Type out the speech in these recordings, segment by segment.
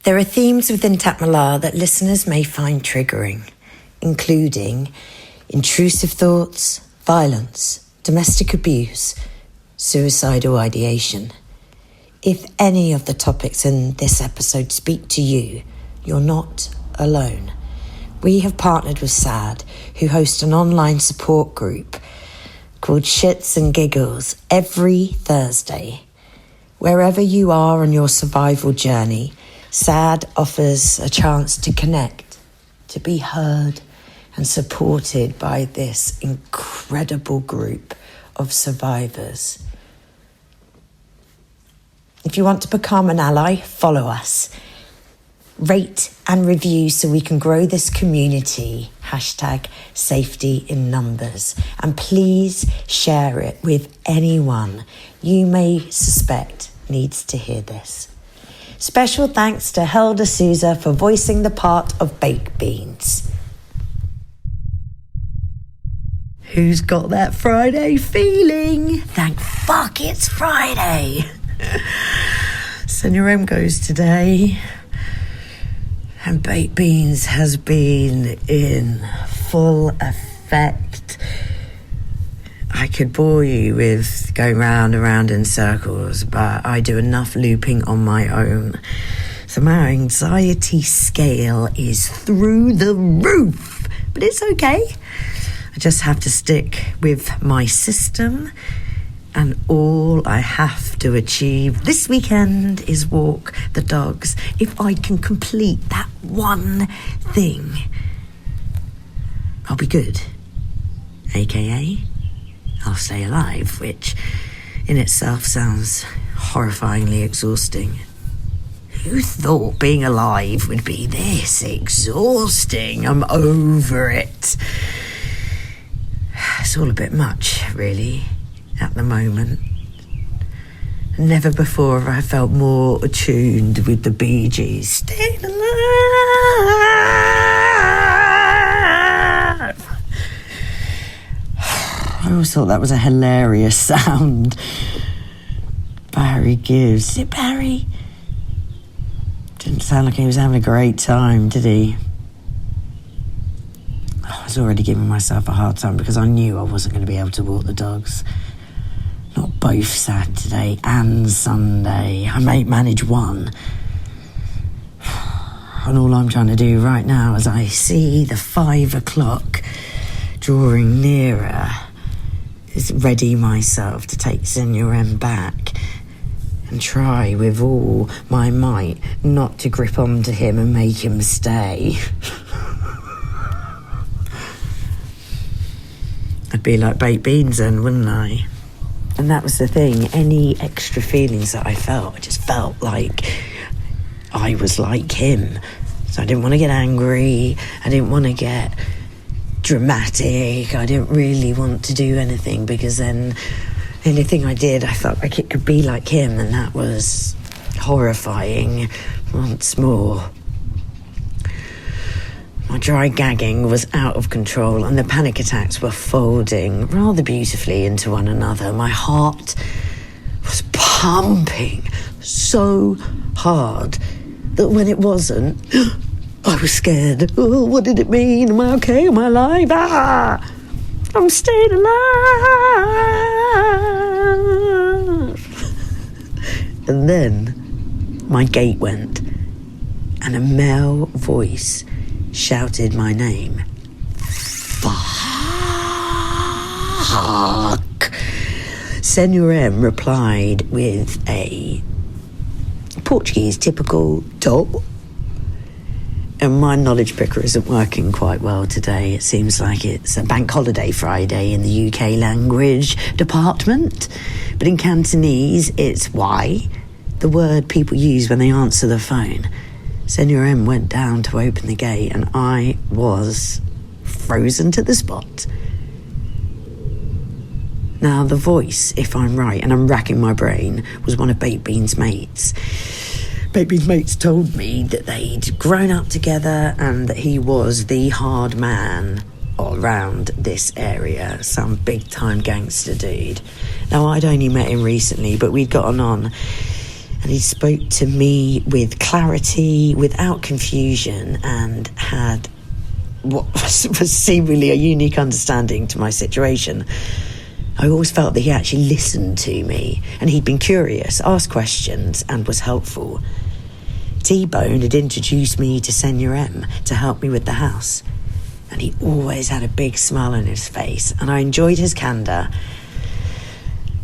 There are themes within Takmalah that listeners may find triggering, including intrusive thoughts, violence, domestic abuse, suicidal ideation. If any of the topics in this episode speak to you, you're not alone. We have partnered with SAD, who host an online support group called Shits and Giggles every Thursday. Wherever you are on your survival journey, SAD offers a chance to connect, to be heard and supported by this incredible group of survivors. If you want to become an ally, follow us. Rate and review so we can grow this community. #safety in numbers. And please share it with anyone you may suspect needs to hear this. Special thanks to Helder Souza for voicing the part of baked beans. Who's got that Friday feeling? Thank fuck it's Friday. Senor M goes today. And baked beans has been in full effect. I could bore you with going round and round in circles, but I do enough looping on my own. So my anxiety scale is through the roof. But it's okay. I just have to stick with my system. And all I have to achieve this weekend is walk the dogs. If I can complete that one thing, I'll be good. AKA, I'll stay alive, which in itself sounds horrifyingly exhausting. Who thought being alive would be this exhausting? I'm over it. It's all a bit much, really. At the moment. Never before have I felt more attuned with the Bee Gees. Staying alive! I always thought that was a hilarious sound. Barry gives. Is it Barry? Didn't sound like he was having a great time, did he? I was already giving myself a hard time because I knew I wasn't going to be able to walk the dogs. Not both Saturday and Sunday. I may manage one. And all I'm trying to do right now as I see the 5 o'clock drawing nearer is ready myself to take Senor M back and try with all my might not to grip onto him and make him stay. I'd be like baked beans then, wouldn't I? And that was the thing. Any extra feelings that I felt, I just felt like I was like him. So I didn't want to get angry. I didn't want to get dramatic. I didn't really want to do anything because then anything I did, I felt like it could be like him. And that was horrifying once more. My dry gagging was out of control and the panic attacks were folding rather beautifully into one another. My heart was pumping so hard that when it wasn't, I was scared. Oh, what did it mean? Am I okay? Am I alive? I'm staying alive. And then my gate went and a male voice shouted my name. Fuck. Senor M replied with a Portuguese typical "tô." And my knowledge picker isn't working quite well today. It seems like it's a bank holiday Friday in the UK language department. But in Cantonese, it's why, the word people use when they answer the phone. Senor M went down to open the gate and I was frozen to the spot. Now, the voice, if I'm right, and I'm racking my brain, was one of Baked Bean's mates. Baked Bean's mates told me that they'd grown up together and that he was the hard man around this area, some big-time gangster dude. Now, I'd only met him recently, but we'd gotten on And he spoke to me with clarity, without confusion, and had what was seemingly a unique understanding to my situation. I always felt that he actually listened to me, and he'd been curious, asked questions, and was helpful. T-Bone had introduced me to Senior M to help me with the house, and he always had a big smile on his face, and I enjoyed his candour.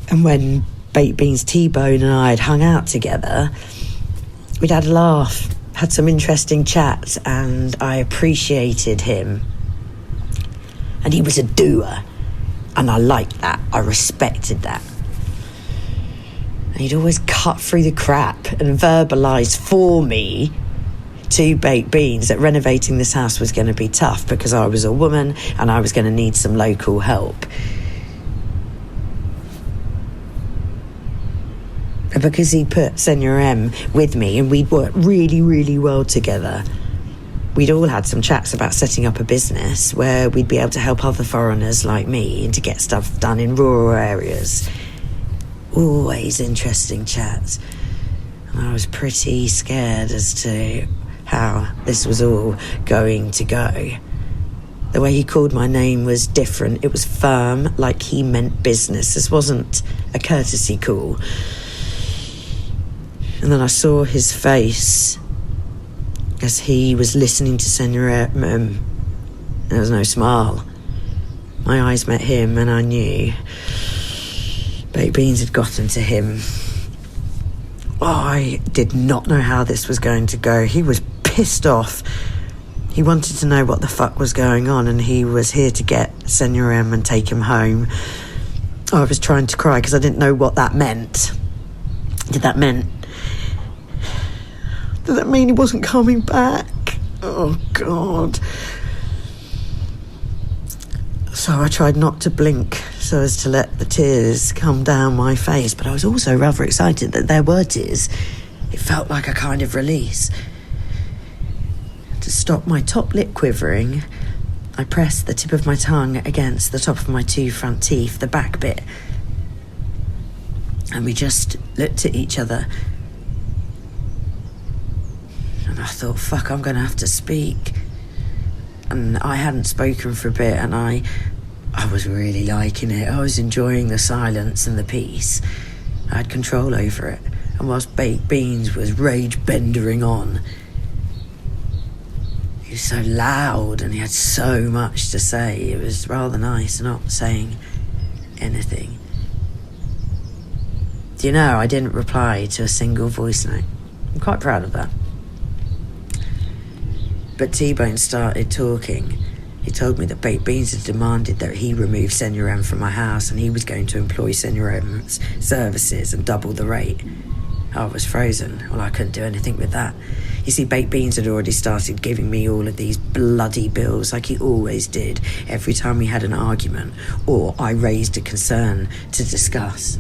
And when Baked Beans, T-Bone and I had hung out together, we'd had a laugh, had some interesting chats, and I appreciated him. And he was a doer, and I liked that. I respected that. And he'd always cut through the crap and verbalise for me to Baked Beans that renovating this house was going to be tough because I was a woman and I was going to need some local help. Because he put Senior M with me and we'd worked really, really well together, we'd all had some chats about setting up a business where we'd be able to help other foreigners like me and to get stuff done in rural areas. Always interesting chats. And I was pretty scared as to how this was all going to go. The way he called my name was different. It was firm, like he meant business. This wasn't a courtesy call. And then I saw his face as he was listening to Senior M. There was no smile. My eyes met him and I knew Baked Beans had gotten to him. I did not know how this was going to go. He was pissed off. He wanted to know what the fuck was going on, and he was here to get Senior M and take him home. I was trying to cry because I didn't know what that meant. Did that mean he wasn't coming back? Oh, God. So I tried not to blink so as to let the tears come down my face, but I was also rather excited that there were tears. It felt like a kind of release. To stop my top lip quivering, I pressed the tip of my tongue against the top of my two front teeth, the back bit, and we just looked at each other. And I thought, fuck, I'm going to have to speak. And I hadn't spoken for a bit, and I was really liking it. I was enjoying the silence and the peace. I had control over it. And whilst Baked Beans was rage-bendering on, he was so loud and he had so much to say. It was rather nice not saying anything. Do you know, I didn't reply to a single voice note. I'm quite proud of that. But T-Bone started talking. He told me that Baked Beans had demanded that he remove Senior M from my house and he was going to employ Senior M's services and double the rate. I was frozen. Well, I couldn't do anything with that. You see, Baked Beans had already started giving me all of these bloody bills like he always did every time we had an argument or I raised a concern to discuss.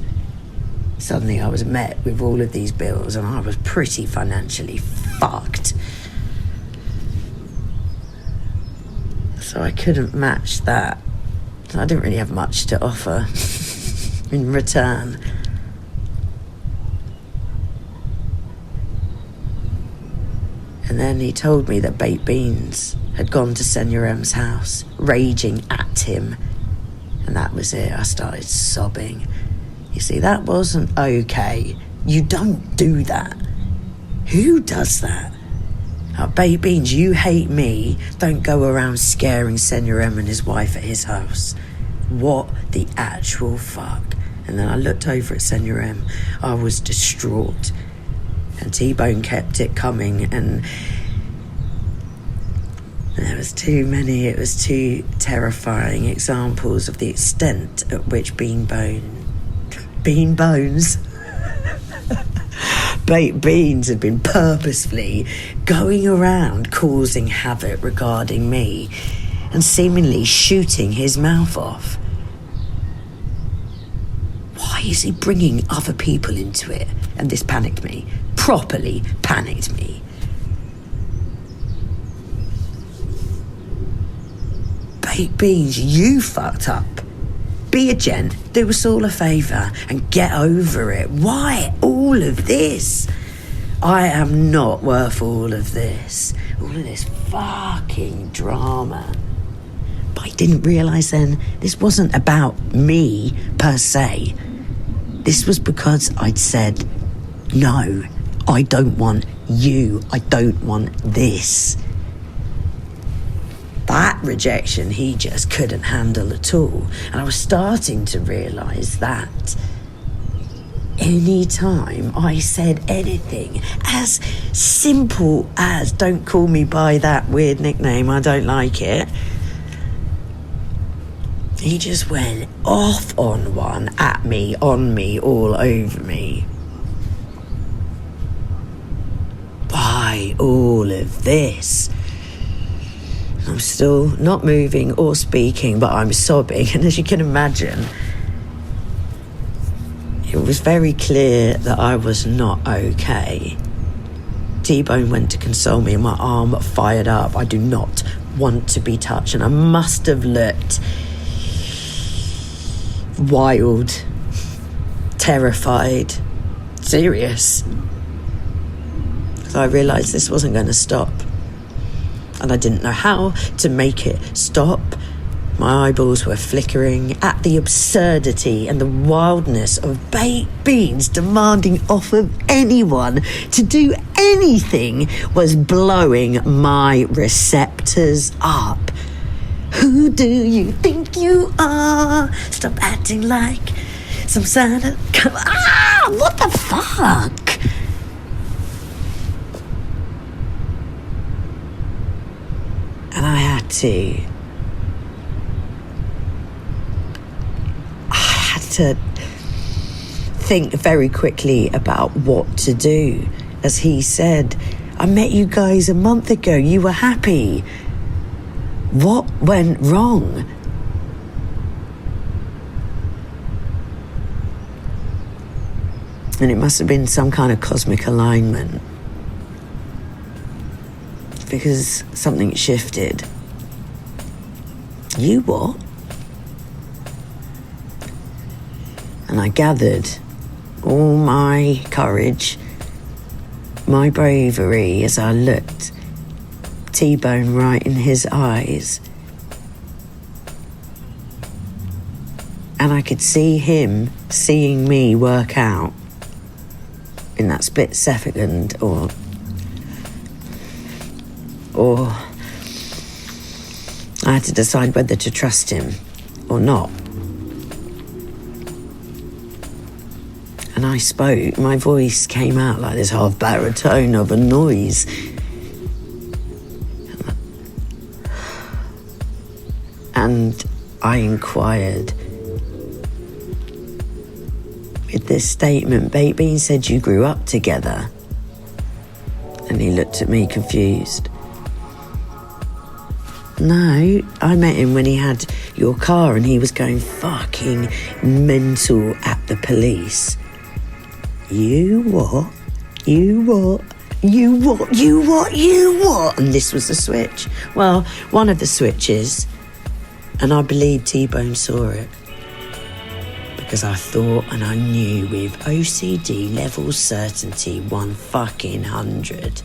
Suddenly I was met with all of these bills and I was pretty financially fucked. So I couldn't match that. I didn't really have much to offer in return. And then he told me that Baked Beans had gone to Senior M's house, raging at him. And that was it. I started sobbing. You see, that wasn't okay. You don't do that. Who does that? Now, Baked Beans, you hate me. Don't go around scaring Senior M and his wife at his house. What the actual fuck? And then I looked over at Senior M. I was distraught. And T-Bone kept it coming, and there was too many, it was too terrifying examples of the extent at which Baked Beans had been purposefully going around causing havoc regarding me and seemingly shooting his mouth off. Why is he bringing other people into it? And this panicked me, properly panicked me. Baked Beans, you fucked up. Be a gent, do us all a favour and get over it. Why all of this? I am not worth all of this. All of this fucking drama. But I didn't realise then this wasn't about me per se. This was because I'd said, no, I don't want you. I don't want this. That rejection he just couldn't handle at all. And I was starting to realise that any time I said anything as simple as, don't call me by that weird nickname, I don't like it, he just went off on one, at me, on me, all over me. Why all of this? I'm still not moving or speaking, but I'm sobbing. And as you can imagine, it was very clear that I was not okay. T-Bone went to console me and my arm fired up. I do not want to be touched. And I must have looked wild, terrified, serious. So I realised this wasn't going to stop. And I didn't know how to make it stop. My eyeballs were flickering at the absurdity and the wildness of baked beans demanding off of anyone to do anything was blowing my receptors up. Who do you think you are? Stop acting like some kind of... what the fuck? And I had to think very quickly about what to do. As he said, I met you guys a month ago. You were happy. What went wrong? And it must have been some kind of cosmic alignment. Because something shifted. You what? And I gathered all my courage, my bravery as I looked T-Bone right in his eyes. And I could see him seeing me work out in that split second or I had to decide whether to trust him or not. And I spoke. My voice came out like this half baritone of a noise. And I inquired with this statement, Baked Bean said you grew up together. And he looked at me confused. No, I met him when he had your car and he was going fucking mental at the police. You what? You what? You what? You what? You what? And this was the switch. Well, one of the switches. And I believe T-Bone saw it. Because I thought and I knew with OCD level certainty 100.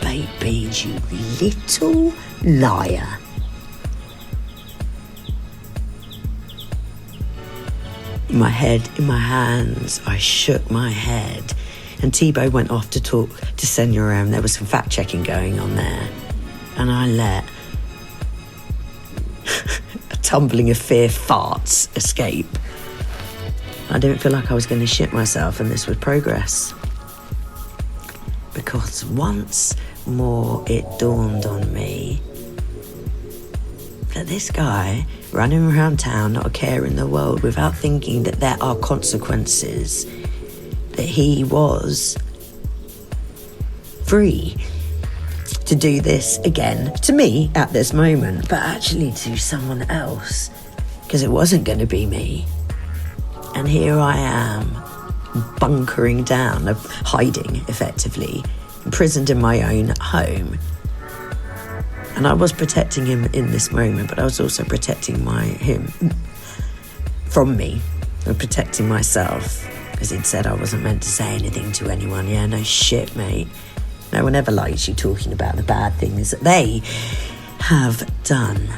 Baked Beans, you little liar. My head in my hands, I shook my head. And T-Bone went off to talk to Senora, and there was some fact-checking going on there. And I let a tumbling of fear farts escape. I didn't feel like I was going to shit myself and this would progress. Because once more it dawned on me that this guy running around town, not a care in the world, without thinking that there are consequences, that he was free to do this again to me at this moment, but actually to someone else, because it wasn't going to be me. And here I am, bunkering down, hiding effectively, imprisoned in my own home. And I was protecting him in this moment, but I was also protecting him from me and protecting myself, because he'd said I wasn't meant to say anything to anyone. Yeah, no shit, mate. No one ever likes you talking about the bad things that they have done.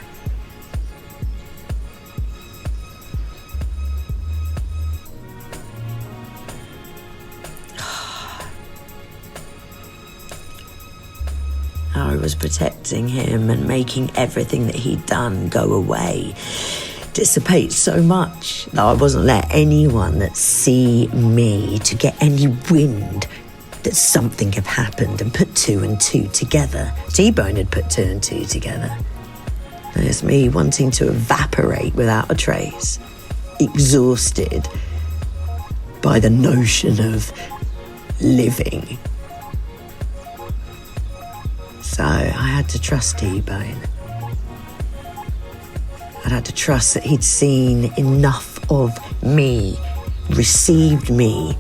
I was protecting him and making everything that he'd done go away, dissipate so much that I wasn't letting anyone that see me to get any wind that something had happened and put two and two together. T-Bone had put two and two together. And it's me wanting to evaporate without a trace, exhausted by the notion of living. So I had to trust T-Bone. I had to trust that he'd seen enough of me, received me,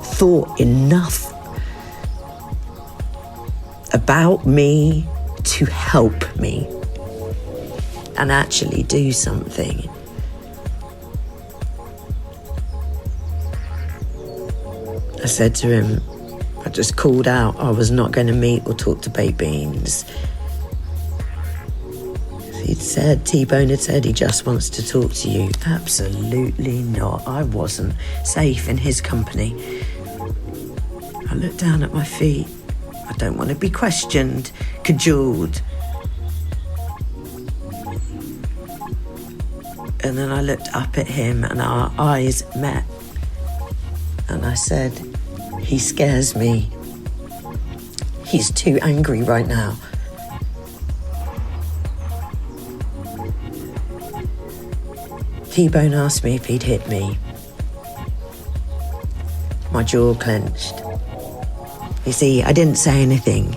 thought enough about me to help me and actually do something. I said to him, I just called out I was not going to meet or talk to Baked Beans. T-Bone had said he just wants to talk to you. Absolutely not. I wasn't safe in his company. I looked down at my feet. I don't want to be questioned, cajoled. And then I looked up at him and our eyes met. And I said, he scares me. He's too angry right now. T-Bone asked me if he'd hit me. My jaw clenched. You see, I didn't say anything.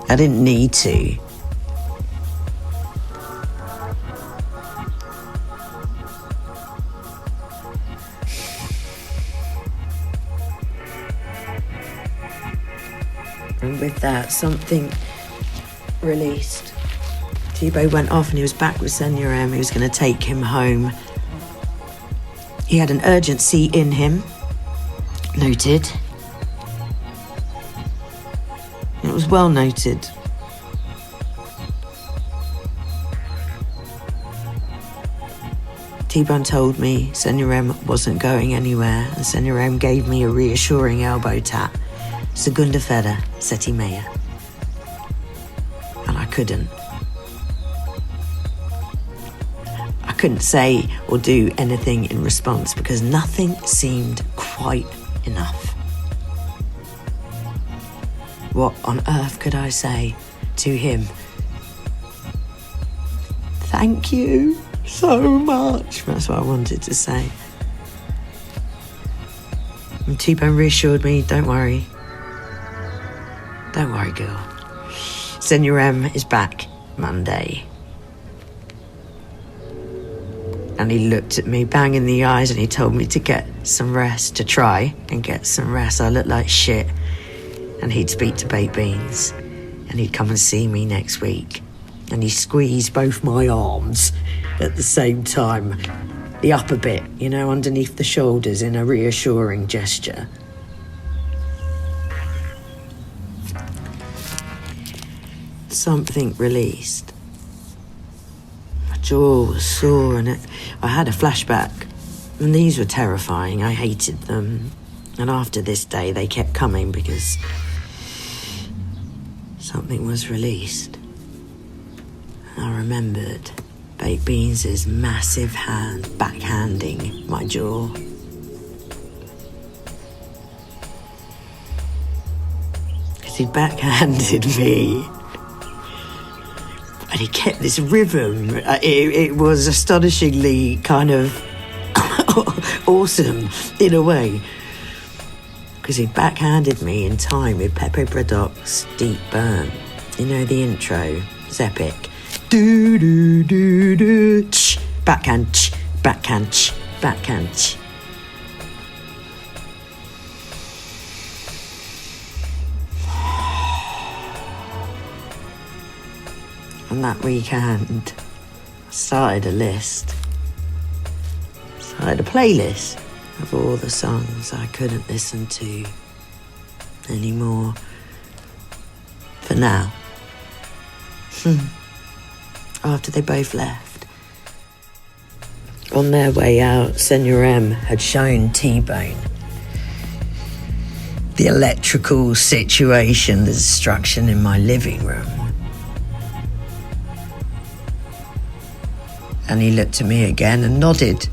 I didn't need to. And with that, something released. T-Bone went off and he was back with Senior M. He was going to take him home. He had an urgency in him. Noted. It was well noted. T-Bone told me Senior M wasn't going anywhere, and Senior M gave me a reassuring elbow tap. Segunda feda, seti meia. And I couldn't. I couldn't say or do anything in response because nothing seemed quite enough. What on earth could I say to him? Thank you so much. That's what I wanted to say. And T-Bone reassured me, don't worry. Don't worry, girl. Senior M is back Monday. And he looked at me bang in the eyes and he told me to get some rest, to try and get some rest. I looked like shit. And he'd speak to Baked Beans. And he'd come and see me next week. And he squeezed both my arms at the same time. The upper bit, you know, underneath the shoulders in a reassuring gesture. Something released. My jaw was sore and I had a flashback. And these were terrifying. I hated them. And after this day, they kept coming because something was released. I remembered Baked Beans' massive hand backhanding my jaw. Because he'd backhanded me. And he kept this rhythm. It was astonishingly kind of awesome in a way. Because he backhanded me in time with Pepe Braddock's Deep Burn. You know the intro? It's epic. Do do do do ch, backhand ch, backhand ch, backhand ch. And that weekend, I started a list. I had a playlist of all the songs I couldn't listen to anymore for now. After they both left. On their way out, Senor M had shown T-Bone the electrical situation, the destruction in my living room. And he looked at me again and nodded.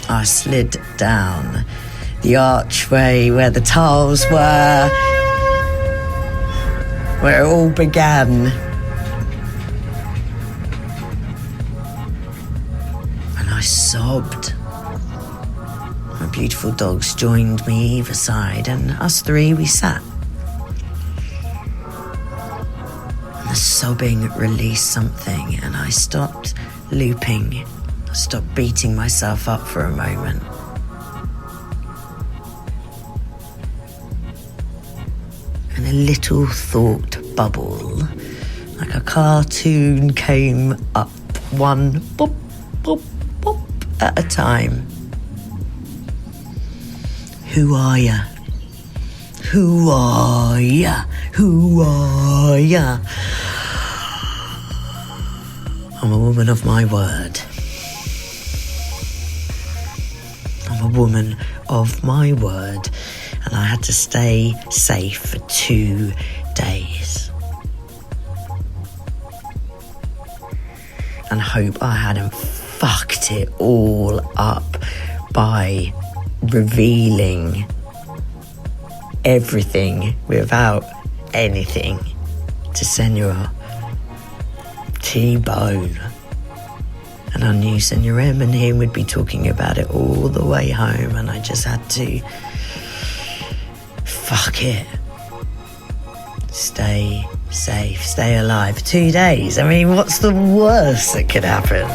I slid down the archway where the tiles were, where it all began. And I sobbed. My beautiful dogs joined me either side, and us three, we sat. And the sobbing released something, and I stopped looping. I stopped beating myself up for a moment. And a little thought bubble, like a cartoon, came up, one pop, pop, pop at a time. Who are ya? Who are ya? Who are ya? I'm a woman of my word. I'm a woman of my word. And I had to stay safe for 2 days. And hope I hadn't fucked it all up by revealing everything without anything to Senor T-Bone. And I knew Senor M and him would be talking about it all the way home, and I just had to fuck it. Stay safe, stay alive. 2 days. I mean, what's the worst that could happen?